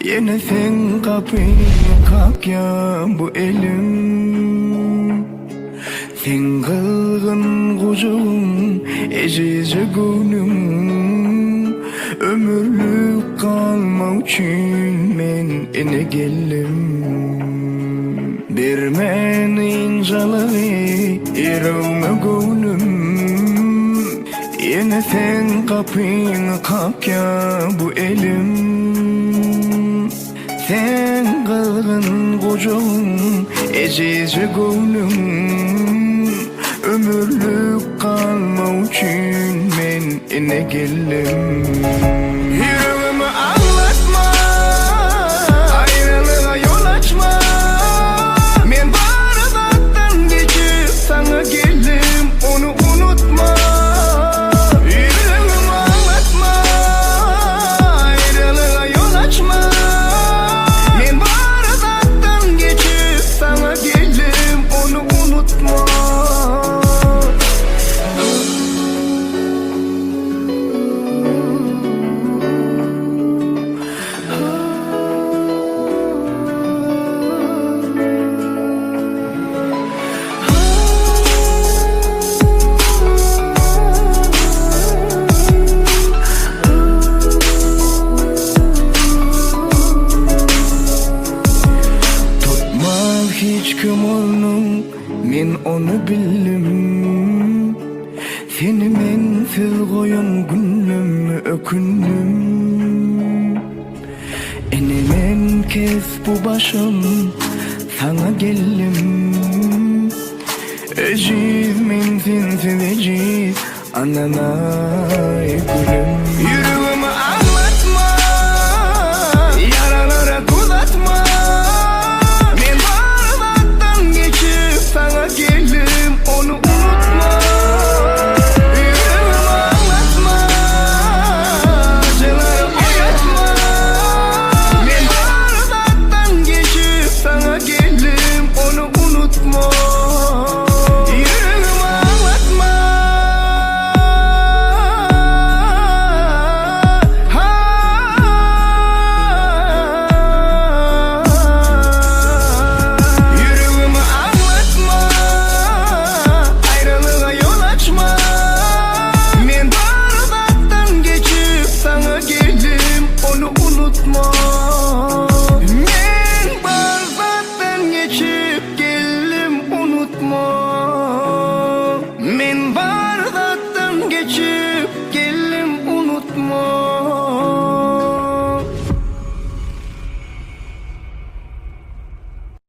Yine sen kapını kakya bu elim. Sen kılgın kucağım, ecice gönlüm. Ömürlük kalma için men ene geldim. Bir men incalığı irılma gönlüm. Yine sen kapını kakya bu elim. Sen kılgın kucağım, ecice gönlüm. Ömürlük kalma için men ene geldim. Yüreğimi anlatma, ayrılığa yol açma. Men bardaktan geçip sana geldim, onu unutma. Yüreğimi anlatma, ayrılığa yol açma. Men bardaktan geçip sana geldim, onu unutma. Hiç kim olun, men onu bildim. Seni mensiz koyun günlüm ökündüm. Ene men kes bu başım sana geldim. Eciz men sensiz eciz ananay gülüm.